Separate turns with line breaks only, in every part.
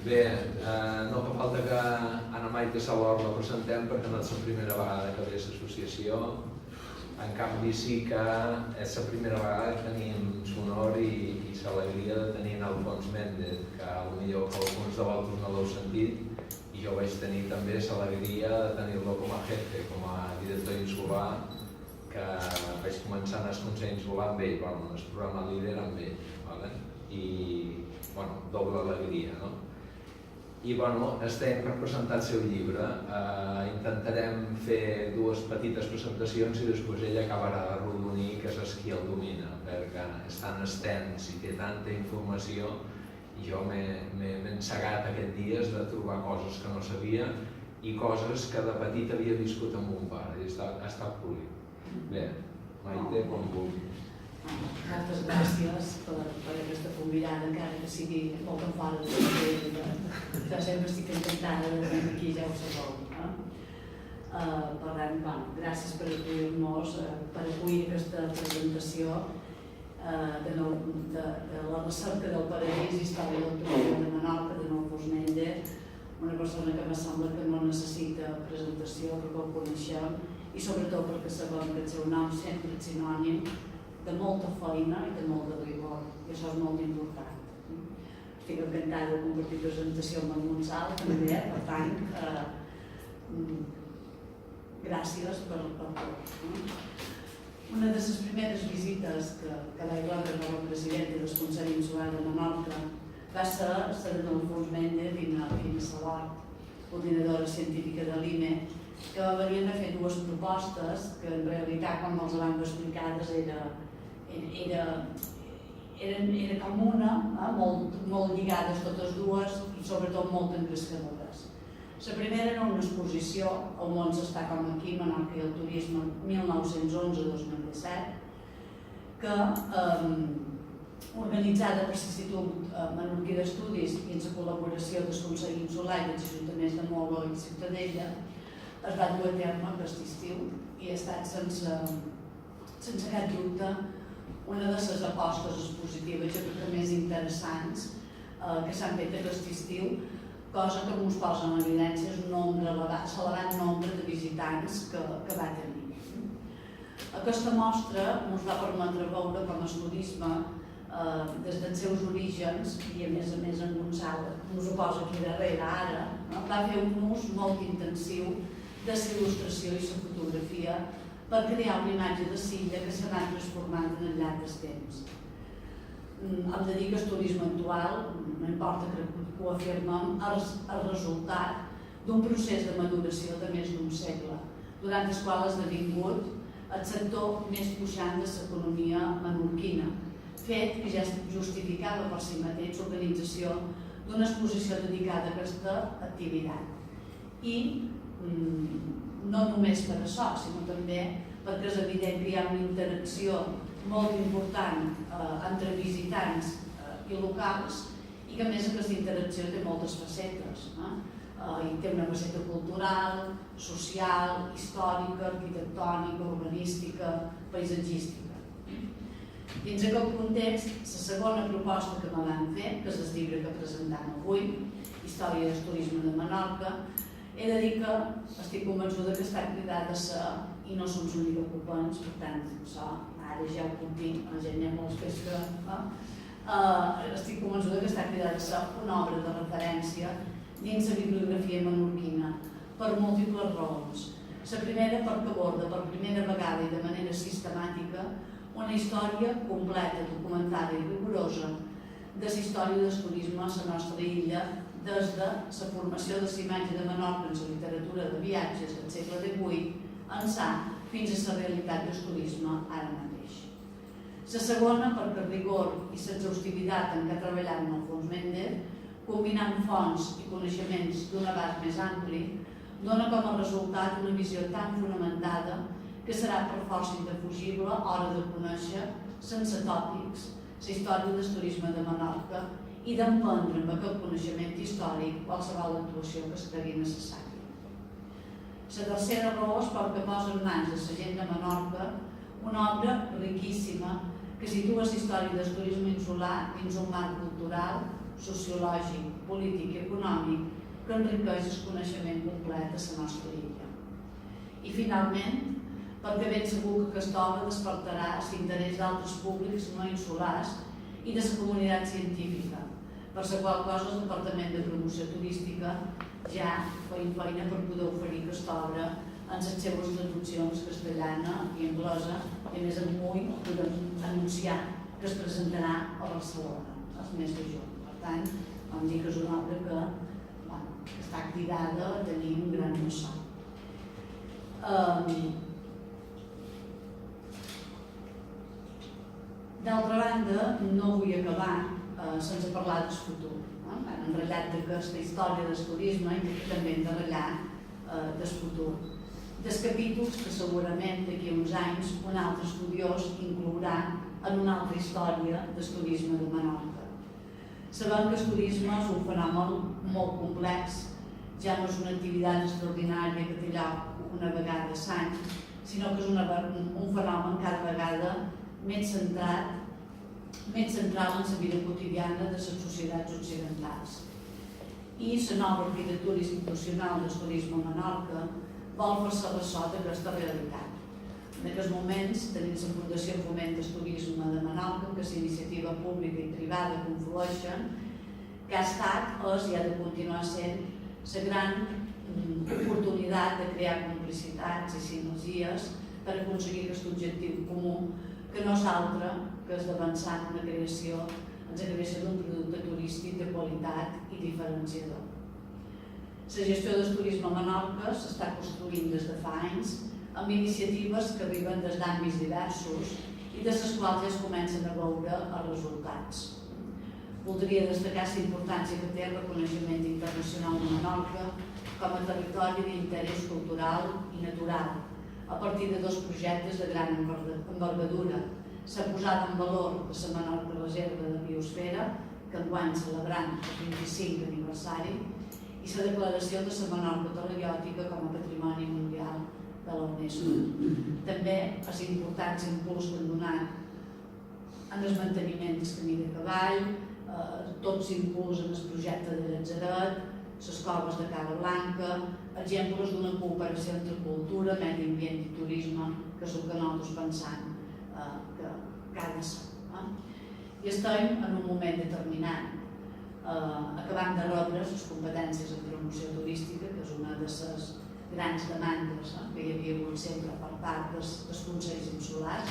Bé, no fa falta que Anna Maite Salor la presentem perquè no és la primera vegada que ve a l'associació. En canvi sí que és la primera vegada que tenim l'honor i l'alegria de tenir en Alfons Méndez, que potser que alguns de vosaltres no l'heu sentit, i jo vaig tenir també l'alegria de tenir-lo com a jefe, com a director insular, que vaig començar en el Consell Insular amb ell, en el programa líder amb ell, i doble alegria, no? I estem per presentar el seu llibre. Intentarem fer dues petites presentacions i després ella acabarà de rodonir, que és qui el domina, perquè és tan extens i té tanta informació i jo m'he encegat aquests dies de trobar coses que no sabia i coses que de petit havia viscut amb mon pare i ha estat polit. Bé, Maite, com vulguis.
Moltes gràcies per aquesta convidada, encara que sigui molt en fora de la jo sempre estic encantada de venir aquí, ja ho sabeu. Per tant, gràcies per acollir-nos, per acollir aquesta presentació de la recerca del paradís, història del turisme de Menorca, de Alfons Méndez, una persona que me sembla que no necessita presentació perquè ho coneixem i sobretot perquè sabem que el seu nom sempre és sinònim de molta feina i de molt de rigor, i això és molt important. Estic encantada de compartir presentació amb el Montsal, també, per tant, gràcies per tot. Una de les primeres visites que vaig rebre com a presidenta del Consell Insular de Menorca va ser la d'Alfons Méndez i na Salot, coordinadora científica de l'IME, que venien a fer dues propostes que en realitat, quan els vam explicar, era com una, molt lligades totes dues i sobretot molt engrescadores. La primera era una exposició, El món s'està com aquí, Menorca i el turisme, 1911-2017, que organitzada per l'Institut Menorquí d'Estudis i en la col·laboració del Consell Insular i dels Ajuntaments de Molo i Ciutadella, es va dur a terme aquest estiu i ha estat sense cap dubte una de les apostes expositives, jo crec que més interessants que s'han fet aquest estiu, cosa que ens posa en evidència l'elevat nombre de visitants que va tenir. Aquesta mostra ens va permetre veure com el turisme, des dels seus orígens, i a més en Gonçal ens ho posa aquí darrere ara, va fer un ús molt intensiu de la il·lustració i la fotografia per crear una imatge de l'illa que s'ha anat transformant en el llarg del temps. Hem de dir que el turisme actual, no importa que ho afirmem, és el resultat d'un procés de maduració de més d'un segle, durant el qual ha esdevingut el sector més puixant de l'economia menorquina, fet que ja justificava per si mateix l'organització d'una exposició dedicada a aquesta activitat. I no només per això, sinó també perquè és evident que hi ha una interacció molt important entre visitants i locals i que a més aquesta interacció té moltes facetes. Té una faceta cultural, social, històrica, arquitectònica, urbanística, paisatgística. Dins aquest context, la segona proposta que me van fer, que és el llibre que presentem avui, Història del turisme de Menorca, he de dir que estic convençuda que està cridat a ser, i no som els únics ocupants, per tant, això ara ja ho puc dir, la gent hi ha molts que estic convençuda que està cridat a ser una obra de referència dins la bibliografia menorquina, per múltiples raons. La primera perquè aborda per primera vegada i de manera sistemàtica una història completa, documentada i rigorosa de la història del turisme a la nostra illa des de la formació de la imatge de Menorca en la literatura de viatges del segle XVIII ençà fins a la realitat del turisme ara mateix. La segona, perquè el rigor i l'exhaustivitat en què ha treballat Alfons Méndez, combinant fonts i coneixements d'un abast més ampli, dona com a resultat una visió tan fonamentada que serà per força indefugible hora de conèixer, sense tòpics, la història del turisme de Menorca i d'emprendre amb aquest coneixement històric qualsevol actuació que es cregui necessària. La tercera raó és perquè posa en mans de la gent de Menorca una obra riquíssima que situa la història del turisme insular dins un marc cultural, sociològic, polític i econòmic que enriqueix el coneixement complet de la nostra illa. I finalment, perquè ben segur que aquesta obra despertarà l'interès d'altres públics no insulars i de la comunitat científica, per la qual cosa el Departament de Promoció Turística ja feim feina per poder oferir aquesta obra en les seves traduccions castellana i anglesa, i a més en vull podem anunciar que es presentarà a Barcelona el mes de juny. Per tant, vam dir que és una obra que està cridada a tenir un gran ressò. D'altra banda, no vull acabar sense parlar del futur. Han ratllat d'aquesta història del turisme i també hem de ratllar del futur. Dels capítols que segurament d'aquí a uns anys un altre estudiós inclourà en una altra història del turisme de Menorca. Sabem que el turisme és un fenomen molt complex, ja no és una activitat extraordinària que té lloc una vegada a l'any, sinó que és un fenomen cada vegada més central en la vida quotidiana de les societats occidentals. I la nova arquitectura institucional del turisme a Menorca vol fer-se ressò d'aquesta realitat. En aquests moments tenim la Fundació Foment del Turisme de Menorca, que és iniciativa pública i privada conflueixen, que ha estat, és i ha de continuar sent la gran oportunitat de crear complicitats i sinergies per aconseguir aquest objectiu comú, que no és altre que és d'avançar en la creació d'un producte turístic de qualitat i diferenciador. La gestió del turisme a Menorca s'està construint des de fa anys amb iniciatives que arriben des d'àmbits diversos i de les quals ja es comencen a veure els resultats. Voldria destacar la importància que té el reconeixement internacional de Menorca com a territori d'interès cultural i natural, a partir de dos projectes de gran envergadura. S'ha posat en valor la Menorca Reserva de Biosfera, que enguany celebrant el 25 aniversari, i la declaració de la Menorca Talaiòtica com a Patrimoni Mundial de la UNESCO. També els importants impuls que han donat en el manteniment del camí de cavall, tots impuls en el projecte de Llatzeret, les coves de Cala Blanca, exemples d'una cooperació entre cultura, medi ambient i turisme, que és el que nosaltres pensam que ha de ser. I estem en un moment determinat, acabant de rebre les competències en promoció turística, que és una de les grans demandes que hi havia hagut sempre per part dels consells insulars,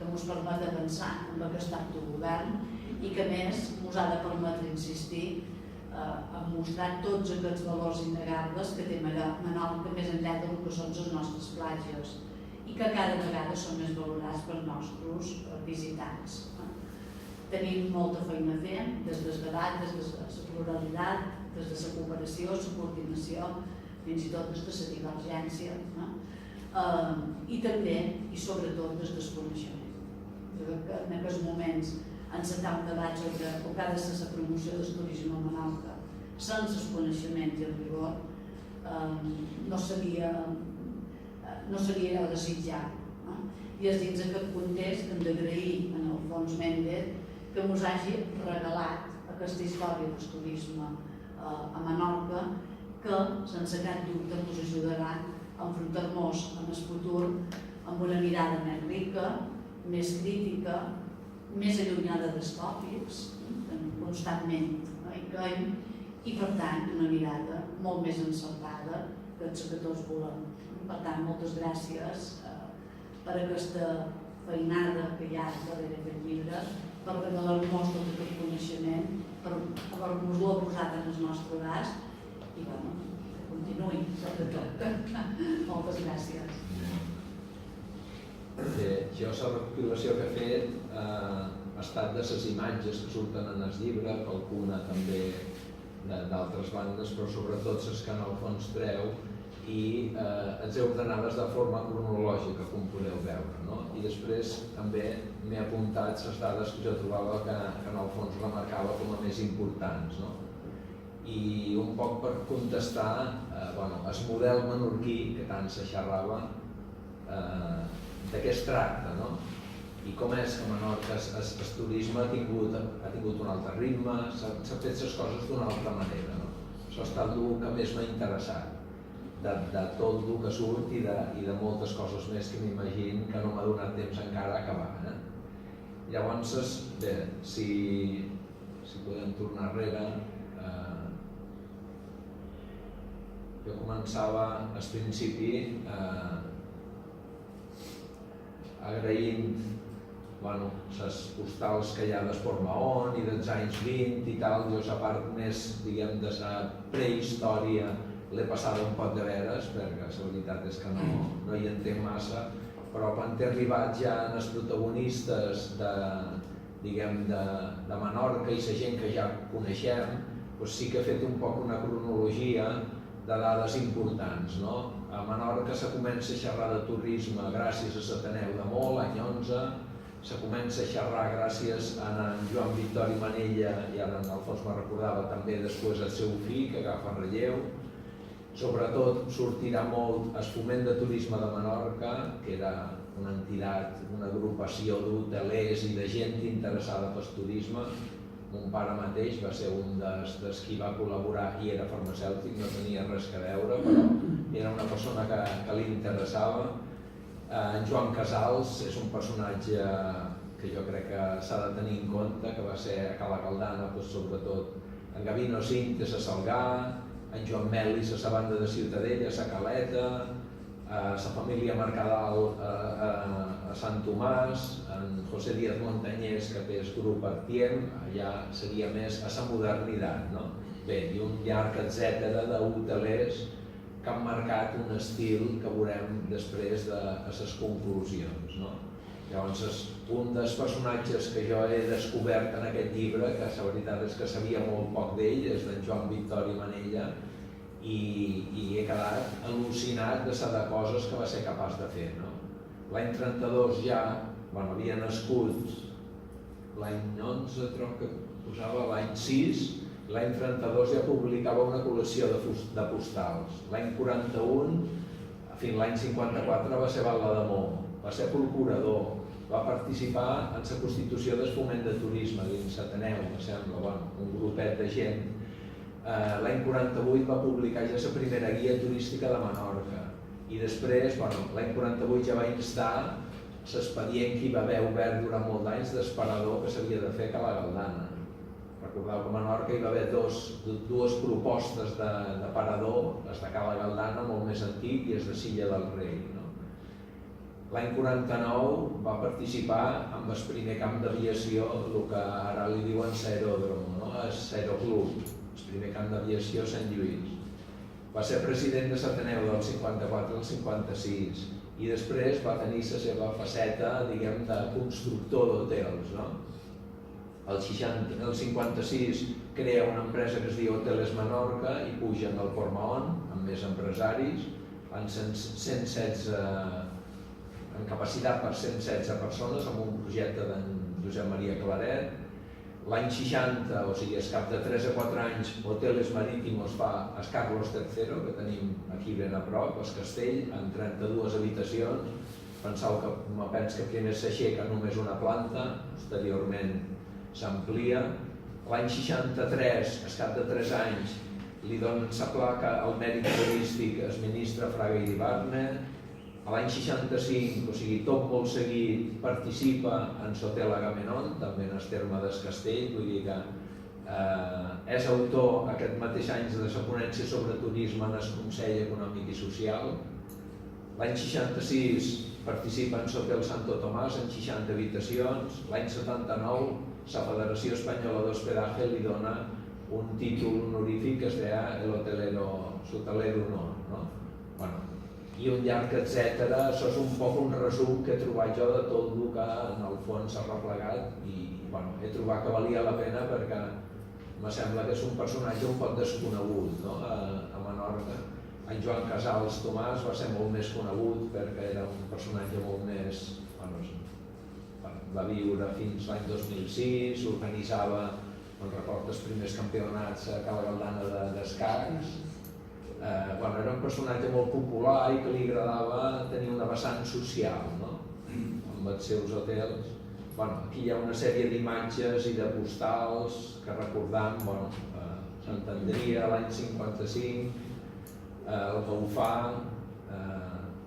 que ens permet avançar en aquest autogovern i que a més ens ha de permetre insistir a mostrar tots aquests valors innegables que té Menorca més enllà del que són les nostres platges i que cada vegada són més valorats pels nostres visitants. Tenim molta feina a fer, des del debat, des de la pluralitat, des de la cooperació, la coordinació, fins i tot des de la divergència, i també, i sobretot, des del coneixement. Jo crec que en aquests moments encetar un debat sobre el que ha de ser la promoció del turisme a Menorca sense el coneixement i el rigor no seria allò desitjat. I és dins aquest context que hem d'agrair en Alfons Méndez que ens hagi regalat aquesta història del turisme a Menorca, que sense cap dubte ens ajudarà a enfrontar-nos en el futur amb una mirada més rica, més crítica, més allunyada dels tòpics, constantment hi caiem, i per tant una mirada molt més encertada que és el que tots volem. Per tant, moltes gràcies per aquesta feinada que hi ha darrere aquest llibre, per regalar-nos tot aquest coneixement, per haver-nos-lo posat en el nostre abast i que continuï, sobretot. Moltes gràcies.
Jo la recopilació que he fet ha estat de les imatges que surten en el llibre, alguna també d'altres bandes, però sobretot les que en el fons treu, i ens he ordenades de forma cronològica, com podeu veure. I després també m'he apuntat les dades que jo trobava que en el fons remarcava com a més importants. I un poc per contestar el model menorquí, que tant se xerrava, de què es tracta. i com és que a Menorca el turisme ha tingut un altre ritme, s'han fet les coses d'una altra manera, no? Això ha estat el que més m'ha interessat, de tot el que surt i de moltes coses més que m'imagino que no m'ha donat temps encara a acabar. Llavors, bé, si podem tornar enrere, jo començava al principi agraint les postals que hi ha d'Esport Mahón i dels anys 20 i tal. Jo la part més, diguem, de la prehistòria l'he passada un poc de veres, perquè la veritat és que no hi entenc massa, però quan he arribat ja en els protagonistes de Menorca i la gent que ja coneixem, sí que he fet un poc una cronologia de dades importants. A Menorca se comença a xerrar de turisme gràcies a l'Ateneu de Mó, l'any 11, se comença a xerrar gràcies a en Joan Victori Manella, i ara en Alfons me'n recordava també després el seu fill, que agafa relleu. Sobretot sortirà molt el Foment de Turisme de Menorca, que era una entitat, una agrupació d'hotelers i de gent interessada pel turisme. Mon pare mateix va ser un dels qui va col·laborar i era farmacèutic, no tenia res a veure, però era una persona que li interessava. En Joan Casals és un personatge que jo crec que s'ha de tenir en compte, que va ser a Cala Galdana, sobretot en Gavino Cinc de la Salgà, en Joan Melis a la banda de Ciutadella, a la Caleta, a la família Mercadal a Sant Tomàs, en José Díaz Montañés, que té el grup Artiem, allà seria més a la modernitat. Bé, i un llarg etcètera d'hotelers que han marcat un estil que veurem després de les conclusions. Llavors, un dels personatges que jo he descobert en aquest llibre, que la veritat és que sabia molt poc d'ell, és d'en Joan Victori Manella, i he quedat al·lucinat de coses que va ser capaç de fer. L'any 32 ja, havia nascut l'any 11, troc que posava l'any 6, l'any 32 ja publicava una col·lecció de postals. L'any 41, fins l'any 54, va ser batlle de Mó, va ser procurador, va participar en la constitució del Foment de Turisme dins l'Ateneu, me sembla, un grupet de gent. L'any 48 va publicar ja la primera guia turística de Menorca i després, l'any 48 ja va instar l'expedient que hi va haver obert durant molt d'anys d'esperador que s'havia de fer a Cala Galdana. Recordeu que a Menorca hi va haver dues propostes de parador, les de Cala Galdana, molt més antic, i les de Silla del Rei. L'any 49 va participar amb el primer camp d'aviació, el que ara li diuen l'aeròdrom, l'Aeroclub, el primer camp d'aviació Sant Lluís. Va ser president de l'Ateneu del 54 al 56 i després va tenir la seva faceta, diguem, de constructor d'hotels. El 56 crea una empresa que es diu Hoteles Menorca i pugen al Port Mahón amb més empresaris, van 116 en capacitat per 116 persones amb un projecte d'en Josep Maria Claret. L'any 60, o sigui, al cap de 3 a 4 anys, Hoteles Marítimos fa el Carlos III, que tenim aquí ben a prop, el castell, amb 32 habitacions. Penseu que penso que primer s'aixeca només una planta, posteriorment s'amplia. L'any 63, al cap de 3 anys, li donen la placa al mèrit turístic el ministre Fraga Iribarne. L'any 65, o sigui, tot molt seguit, participa en l'Hotel Agamenon, també en el terme del castell, vull dir que és autor aquest mateix any de la ponència sobre turisme en el Consell Econòmic i Social. L'any 66 participa en l'Hotel Santo Tomàs, en 60 habitacions. L'any 79, la Federació Espanyola d'Hospedaje li dona un títol honorífic que es deia l'Hotelero Honor. I un llarg etcètera. Això és un poc un resum que he trobat jo de tot el que en el fons s'ha replegat i he trobat que valia la pena perquè me sembla que és un personatge un poc desconegut a Menorca. En Joan Casals Tomàs va ser molt més conegut perquè era un personatge molt més... va viure fins l'any 2006, organitzava, me'n recordo, els primers campionats a Cala Galdana d'escacs. Era un personatge molt popular i que li agradava tenir una vessant social. A amb els seus hotels. Aquí hi ha una sèrie d'imatges i de postals que recordam, s'entendria l'any 55, el Gaufà,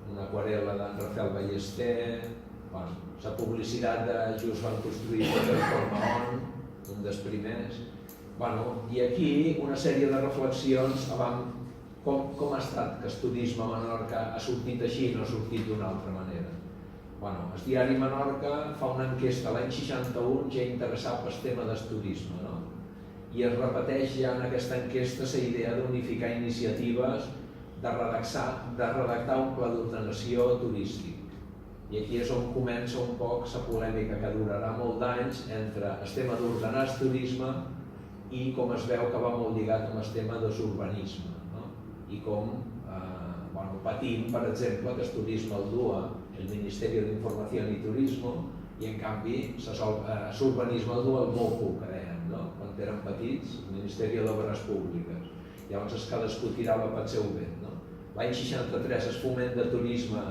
una aquarel·la d'en Rafael Ballester, la publicitat de just van construir el Maón, un dels primers. I aquí una sèrie de reflexions com ha estat que el turisme a Menorca ha sortit així i no ha sortit d'una altra manera. El diari Menorca fa una enquesta l'any 61 ja interessat pel tema del turisme, i es repeteix ja en aquesta enquesta la idea d'unificar iniciatives de redactar un pla d'ordenació turístic. I aquí és on comença un poc la polèmica que durarà molt d'anys entre el tema d'ordenar el turisme i com es veu que va molt lligat amb el tema de l'urbanisme i com patim, per exemple, que el turisme el dua el Ministeri d'Informació i Turisme i en canvi l'urbanisme el dua el MOPU, que deien, quan eren petits, el Ministeri d'Obres Públiques. Llavors cadascú tirava pel seu vent. L'any 63 el foment de turisme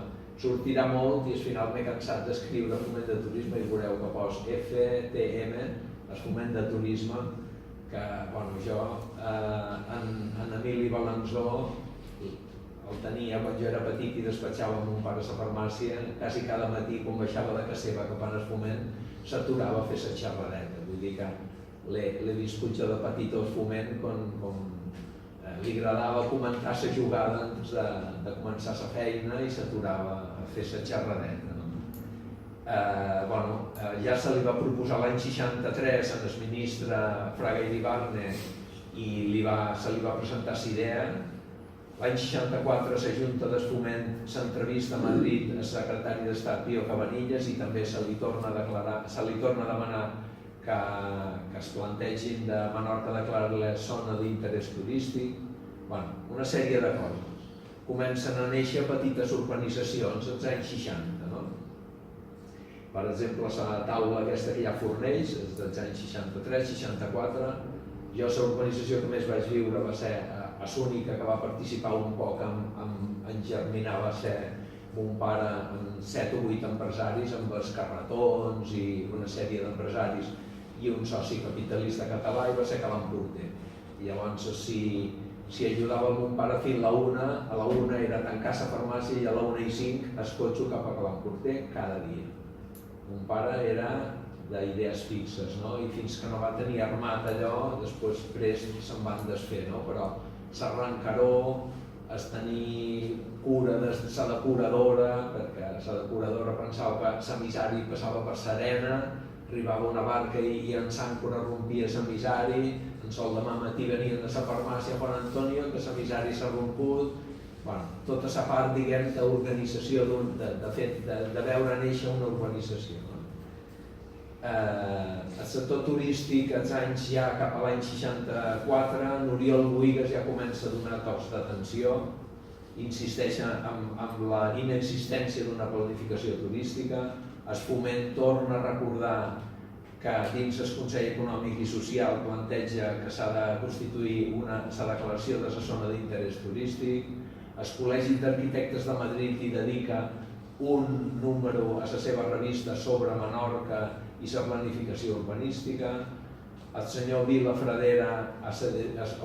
sortirà molt i al final m'he cansat d'escriure foment de turisme i veureu que pos FTM, el foment de turisme, que jo en Emili Balanzó el tenia quan jo era petit i despatxava amb un pare a la farmàcia, quasi cada matí quan baixava de casa seva cap al foment s'aturava a fer la xerradeta. Vull dir que l'he viscut jo de petit al foment com li agradava comentar la jugada antes de començar la feina i s'aturava a fer la xerradeta. Ja se li va proposar l'any 63 al ministre Fraga Iribarne i se li va presentar la idea. L'any 64 la Junta de Foment s'entrevista a Madrid al secretari d'Estat Pío Cabanillas i també se li torna a demanar que es plantegin de Menorca declarar-la zona d'interès turístic. Una sèrie de coses. Comencen a néixer petites urbanitzacions als anys 60. Per exemple, la taula aquesta que hi ha a Fornells és dels anys 63-64. Jo la urbanització que més vaig viure va ser l'única que va participar un poc en germinar, va ser mon pare amb 7 o 8 empresaris, amb els carretons i una sèrie d'empresaris i un soci capitalista català i va ser que l'emporter. Llavors, si ajudava el mon pare fins a la 1 era tancar la farmàcia i a la 1:05 el cotxe cap a l'emporter cada dia. Mon pare era d'idees fixes, i fins que no va tenir armat allò, després prest se'n van desfer, però s'arrencaró, es tenir cura de la depuradora, perquè la depuradora pensava que l'emissari passava per Serena, arribava una barca i en Sàncora rompia l'emissari, en sol demà matí venien de la farmàcia a Juan Antonio, que l'emissari s'ha romput. Tota la part, diguem, d'organització, de veure néixer una urbanització. El sector turístic, als anys ja cap a l'any 64, n'Oriol Bohigas ja comença a donar tocs d'atenció, insisteix en la inexistència d'una planificació turística, el Foment torna a recordar que dins el Consell Econòmic i Social planteja que s'ha de constituir la declaració de la zona d'interès turístic, el Col·legi d'Arquitectes de Madrid hi dedica un número a la seva revista sobre Menorca i la planificació urbanística, el senyor Vila Fradera, a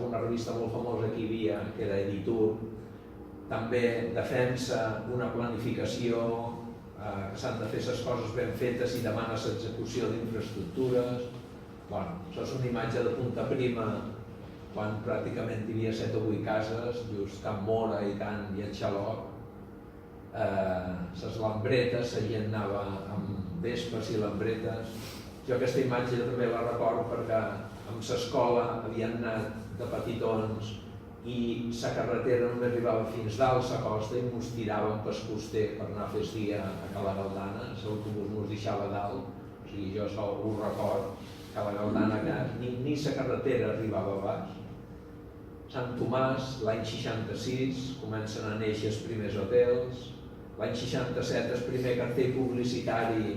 una revista molt famosa que hi havia, que era Editur, també defensa una planificació, que s'han de fer les coses ben fetes i demana l'execució d'infraestructures. Això és una imatge de Punta Prima, quan pràcticament hi havia 7 o 8 cases, just Can Mora i Can i el Xaloc. Les lambretes, la gent anava amb vespes i lambretes. Jo aquesta imatge també la recordo perquè amb l'escola havien anat de petitons i la carretera només arribava fins dalt la costa i ens tiràvem pel coster per anar a fer dia a Cala Galdana, l'autobús ens deixava dalt, o sigui, jo això ho record, Cala Galdana, que ni la carretera arribava a baix. Sant Tomàs, l'any 66, comencen a néixer els primers hotels, l'any 67 el primer cartell publicitari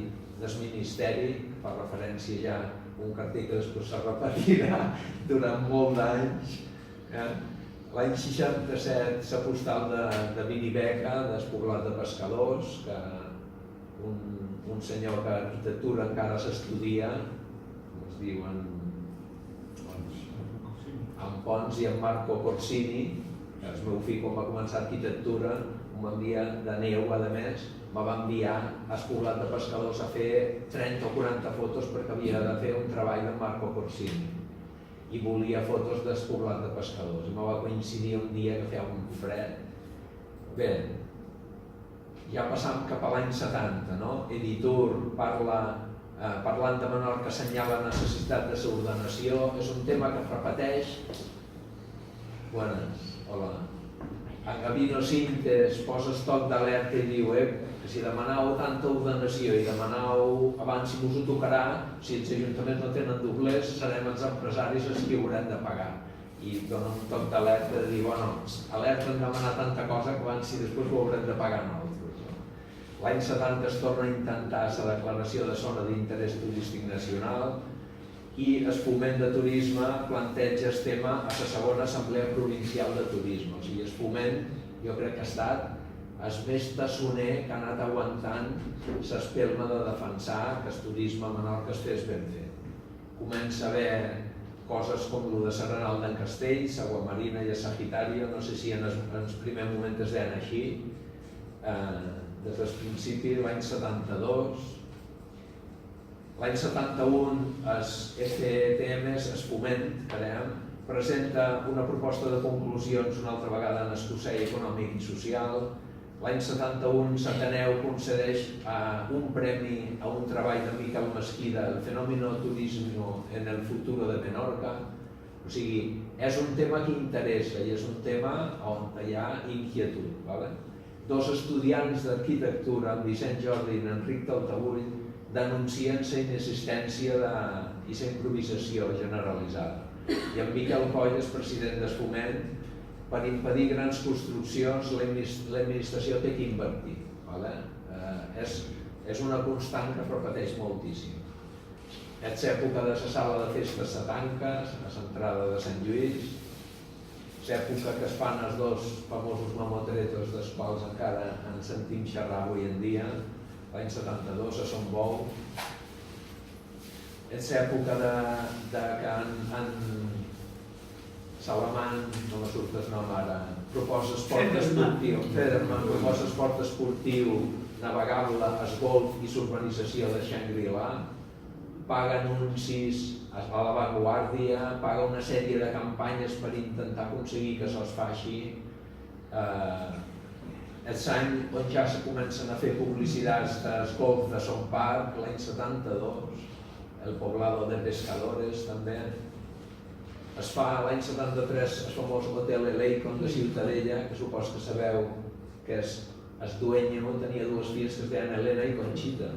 del Ministeri, que fa referència ja a un cartell que després se repetirà durant molt d'anys. L'any 67 la postal de Vinibeca, del poblat de pescadors, que un un senyor que arquitectura encara s'estudia, es diuen en Pons i en Marco Corsini, que el meu fill quan va començar arquitectura m'envia de neu, a més, me va enviar al poblat de pescadors a fer 30 o 40 fotos perquè havia de fer un treball de Marco Corsini i volia fotos del poblat de pescadors i me va coincidir un dia que feia un fred. Bé, ja passam cap a l'any 70, no? Editur parlant de Menorca assenyala la necessitat de l'ordenació, és un tema que es repeteix. Buenas, hola. En Gavino Cintes posa estoc d'alerta i diu que si demanau tanta ordenació i demanau abans si us ho tocarà, si els ajuntaments no tenen doblers, serem els empresaris els que haurem de pagar. I dona un toc d'alerta de dir, bueno, alerta en demanar tanta cosa que abans si després ho haurem de pagar nosaltres. L'any 70 es torna a intentar la declaració de zona d'interès turístic nacional i el Foment de Turisme planteja el tema a la segona Assemblea Provincial de Turisme. O sigui, el Foment, jo crec que ha estat el més tassoner que ha anat aguantant l'espelma de defensar que el turisme a Menorca es fes ben fet. Comença a haver coses com el de Serranal d'en Castells, Aguamarina i Sagitario, no sé si en el primer moment es deien així, des del principi, l'any 72. L'any 71, els FTMs, es Foment, presenta una proposta de conclusions una altra vegada en el Consell Econòmic i Social. L'any 71, l'Ateneu concedeix un premi a un treball de Miquel Mesquida, el Fenómeno Turismo en el Futuro de Menorca. O sigui, és un tema que interessa i és un tema on hi ha inquietud. Dos estudiants d'arquitectura, en Vicent Jordi i en Enric Taltabull, denuncien la inexistència i la improvisació generalitzada. I en Miquel Coll, el president del Foment, per impedir grans construccions l'administració té que invertir. És una constant que es repeteix moltíssim. És època de la sala de festes satanques, a l'entrada de Sant Lluís, l'època que es fan els dos famosos mamotretos dels quals encara en sentim xerrar avui en dia, l'any 72 a Son Bou. És època que en Salamán, no me surt el nom ara, proposa esport esportiu, Federman proposa esport esportiu navegable, es golf i l'urbanització de Shangri-La, paga anuncis a l'avantguàrdia, paga una sèrie de campanyes per intentar aconseguir que això es faci. És l'any on ja se comencen a fer publicitats del golf de Son Parc, l'any 72, el poblado de pescadores també. Es fa l'any 73 el famós hotel Eleicon de Ciutadella, que supos que sabeu que el dueño tenia dues filles que es deien Elena i Conchita,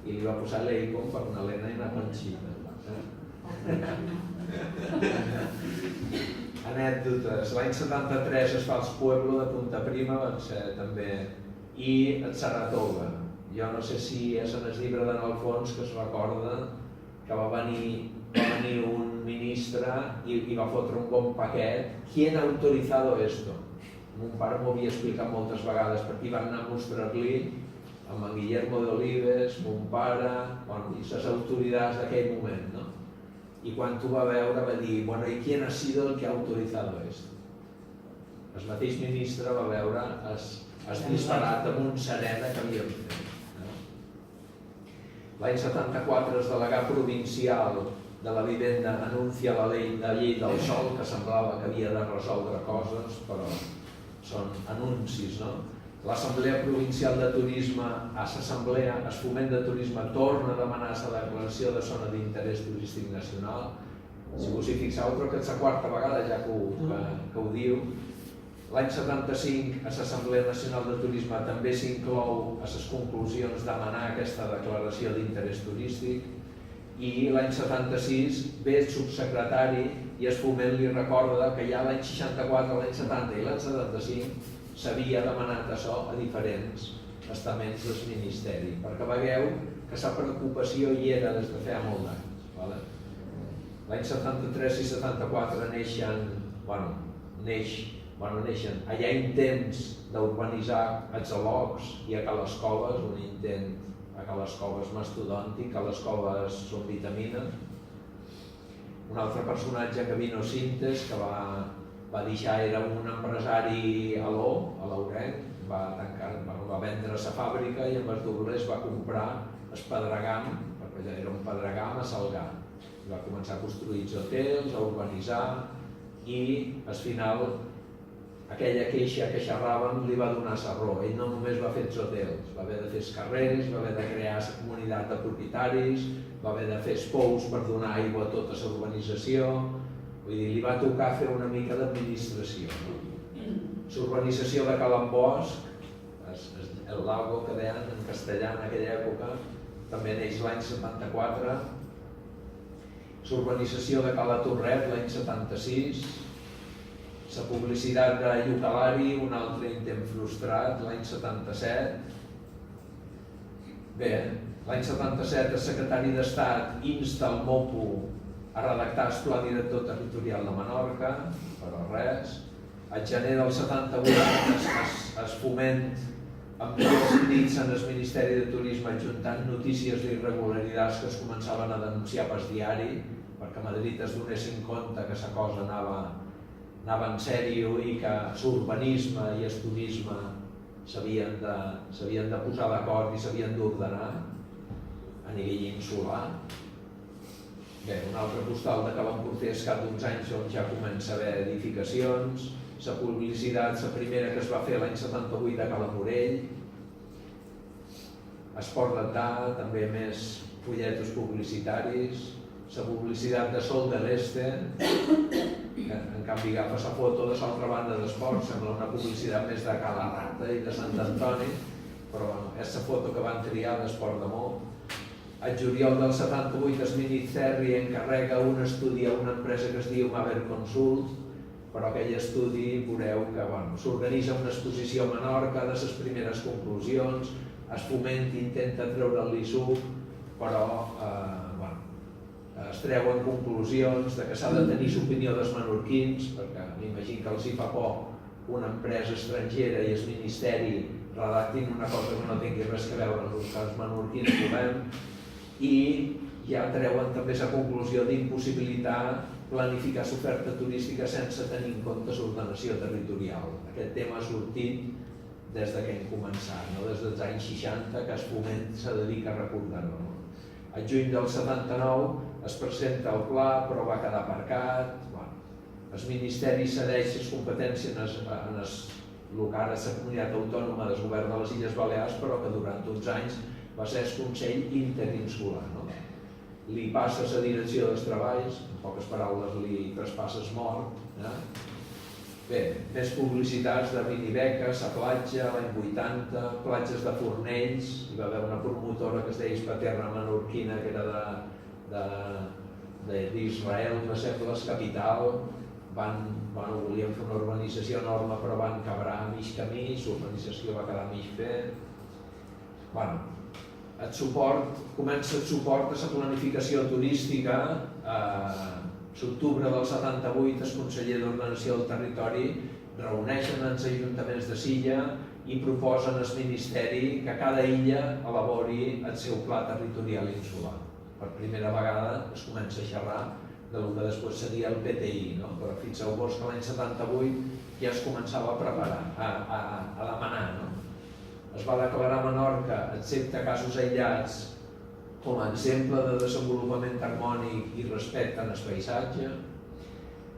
i li va posar Eleicon per una Elena i una Conchita. Anècdotes. L'any 73 es fa el Pueblo de Punta Prima, van ser també, i el Saratoga. Jo no sé si és en el llibre d'en Alfons que es recorda que va venir un ministre i va fotre un bon paquet. ¿Quién ha autorizado esto? Mon pare m'ho havia explicat moltes vegades perquè hi van anar a mostrar-li amb en Guillermo de Olives, mon pare, i les autoritats d'aquell moment, no? I quan ho va veure va dir, bueno, ¿y quién ha sido el que ha autorizado esto? El mateix ministre va veure el disparat de Montserena que havíem fet. L'any 74 el delegat provincial de la vivenda anuncia la llei del sòl, que semblava que havia de resoldre coses, però són anuncis, no? L'Assemblea Provincial de Turisme, a l'Assemblea, el Foment de Turisme torna a demanar la declaració de zona d'interès turístic nacional. Si us hi fixeu, crec que és la quarta vegada ja que ho diu. L'any 75, a l'Assemblea Nacional de Turisme també s'inclou a les conclusions demanar aquesta declaració d'interès turístic, i l'any 76 ve el subsecretari i el Foment li recorda que ja l'any 64, l'any 70 i l'any 75 s'havia demanat això a diferents estaments del Ministeri, perquè veieu que la preocupació hi era des de feia molt d'anys. L'any 73 i 74 neixen, hi ha intents d'urbanitzar els Alocs i a Cales Coves, un intent a Ca les Coves mastodòntic, a les Coves són vitamina. Un altre personatge que Vino Sintes, que va deixar, era un empresari a l'Ourenc, va vendre sa fàbrica i amb els doblers va comprar el Pedregam, perquè allà era un Pedregam a Salgar. Va començar a construir els hotels, a urbanitzar i al final aquella queixa que xerraven li va donar la raó. Ell no només va fer els hotels, va haver de fer els carrers, va haver de crear la comunitat de propietaris, va haver de fer els pous per donar aigua a tota la urbanització. Vull dir, li va tocar fer una mica d'administració. L'urbanització de Calambosc, el lago que deien en castellà en aquella època, també neix l'any 74. L'urbanització de Cala Torret l'any 76. La publicitat de Llucalari, un altre intent frustrat, l'any 77. Bé, l'any 77 el secretari d'Estat insta el MOPU a redactar el Pla Director Territorial de Menorca, però res. Al gener del 78 es foment amb tots nits en el Ministeri de Turisme adjuntant notícies d'irregularitats que es començaven a denunciar pel diari, perquè a Madrid es donessin compte que la cosa anava en sèrio i que l'urbanisme i el turisme s'havien de posar d'acord i s'havien d'ordenar a nivell insular. Bé, un altre postal de Calamportès cap d'uns anys on ja comença a haver edificacions. La publicitat, la primera que es va fer l'any 78 a Calamorell. Esport d'Età, també més fulletos publicitaris. La publicitat de Sol de l'Este, que en canvi agafa la foto de l'altra banda d'esport, sembla una publicitat més de Cala Rata i de Sant Antoni, però bueno, és la foto que van triar d'Esport de Mó. Al juliol del 78 el Ministeri encarrega un estudi a una empresa que es diu Maver Consult, però aquell estudi veureu que s'organitza una exposició a Menorca de les primeres conclusions, es fomenta i intenta treure el l'ISUC, però es treuen conclusions de que s'ha de tenir l'opinió dels menorquins, perquè m'imagino que els hi fa por una empresa estrangera i el Ministeri redactin una cosa que no tingui res a veure amb el que els menorquins volem, i ja treuen també la conclusió d'impossibilitar planificar l'oferta turística sense tenir en compte l'ordenació territorial. Aquest tema ha sortit des que hem començat, des dels anys 60, que es Foment se dedica a recordar-ho. Al juny del 79 es presenta el pla, però va quedar aparcat. El Ministeri cedeix les competències en el que ara és la comunitat autònoma del govern de les Illes Balears, però que durant uns anys va ser el Consell Interinsular. Li passa la direcció dels treballs, en poques paraules li traspasses mort. Bé, més publicitats de Minibeques, a platja, l'any 80, platges de Fornells, hi va haver una promotora que es deia Ispaterra Menorquina, que era d'Israel, me sembla, la capital, volien fer una urbanització enorme, però van quebrar a mig camí, l'urbanització va quedar a mig fet. Comença el suport a la planificació turística. L'octubre del 78 el conseller d'Ordenació del Territori reuneixen els ajuntaments de Silla i proposen al Ministeri que cada illa elabori el seu pla territorial insular. Per primera vegada es comença a xerrar del que després seria el PTI, però fixeu-vos que l'any 78 ja es començava a preparar, a demanar. Es va declarar Menorca, excepte casos aïllats, com a exemple de desenvolupament harmònic i respecte en el paisatge.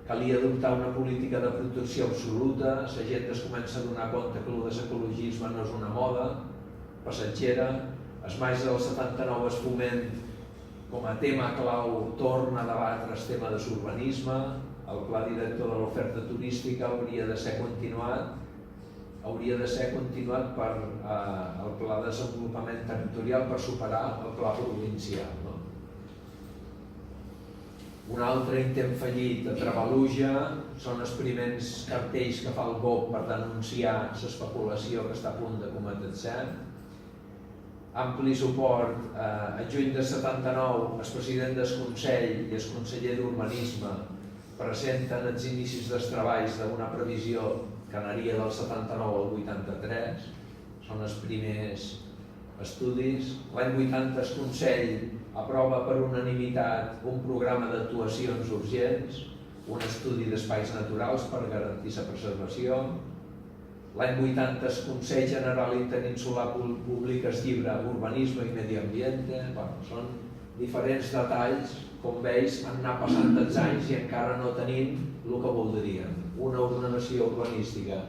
Calia adoptar una política de protecció absoluta, la gent es comença a donar compte que l'ecologisme no és una moda passatgera. El maig del 79 es Foment, com a tema clau, torna a debatre el tema de l'urbanisme. El pla director de l'oferta turística hauria de ser continuat per el pla de desenvolupament territorial per superar el pla provincial. Un altre intent fallit a Travaluja són els primers cartells que fa el GOP per denunciar l'especulació que està a punt de cometre-se. Ampli suport. A juny de 79, el president del Consell i el conseller d'Urbanisme presenten els inicis dels treballs d'una previsió que anaria del 79 al 83, són els estudis. L'any 80 el Consell aprova per unanimitat un programa d'actuacions urgents, un estudi d'espais naturals per garantir la preservació. L'any 80 el Consell General Interinsular publica el llibre Urbanisme i Medi Ambiente. Són diferents detalls, com veus, han anat passant els anys i encara no tenim el que voldríem. Una ordenació urbanística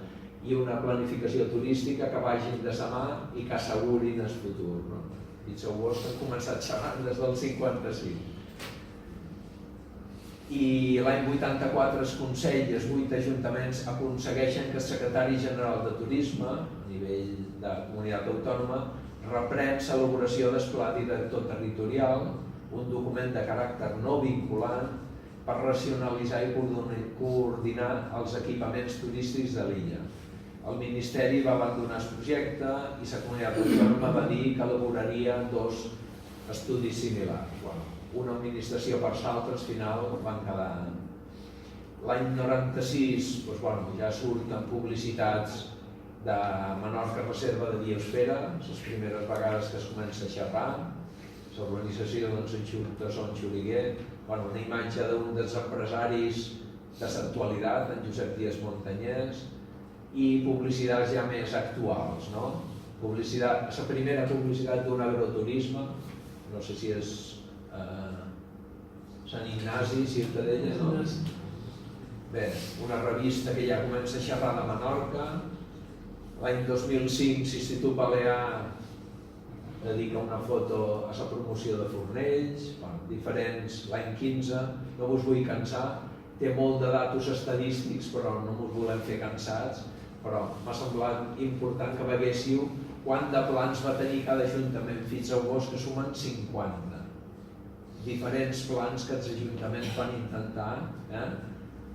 i una planificació turística que vagin de la mà i que assegurin el futur. Fixeu-vos que han començat xerrant des del 55. I l'any 84 el Consell i els 8 ajuntaments aconsegueixen que el secretari general de Turisme, a nivell de comunitat autònoma, reprèn l'elaboració del Pla Director Territorial, un document de caràcter no vinculant per racionalitzar i coordinar els equipaments turístics de l'illa. El Ministeri va abandonar el projecte i la comunitat autònoma va dir que elaboraria 2 estudis similars. Una administració per l'altra, al final van quedar. L'any 96 ja surten publicitats de Menorca Reserva de Biosfera, les primeres vegades que es comença a xerrar, l'organització de Son Xuriguer, una imatge d'un dels empresaris de l'actualitat, en Josep Díaz Montañés, i publicitats ja més actuals. La primera publicitat d'un agroturisme, no sé si és Sant Ignasi, Ciutadella, no? Bé, una revista que ja comença a xerrar de Menorca. L'any 2005 l'Institut Balear dedica una foto a la promoció de Fornells, diferents. L'any 15, no us vull cansar, té molt de datos estadístics, però no us volem fer cansats, però m'ha semblat important que veiéssiu quant de plans va tenir cada ajuntament. Fixeu-vos que sumen 50 diferents plans que els ajuntaments van intentar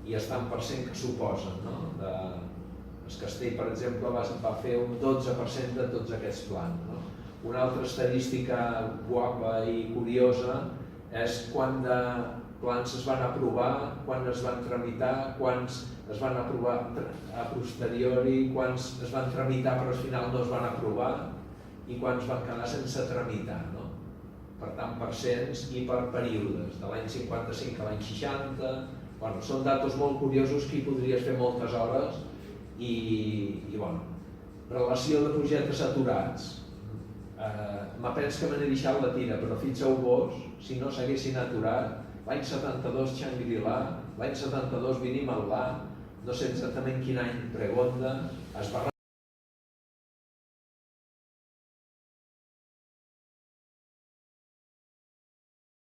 i estan per cent que suposen. El Castell, per exemple, va fer un 12% de tots aquests plans. Una altra estadística guapa i curiosa és quant de plans es van aprovar, quants es van tramitar, quants es van aprovar a posteriori, quants es van tramitar però al final no es van aprovar i quants van quedar sense tramitar. Per tant, per cents i per períodes, de l'any 55 a l'any 60. Són datos molt curiosos que hi podries fer moltes hores i relació de projectes aturats. Me penso que me n'he deixat la tira, però fixeu-vos, si no s'haguessin aturat, l'any 72 Xangri-La, l'any 72 Vinimalà, no sé exactament quin any Pregonda, es va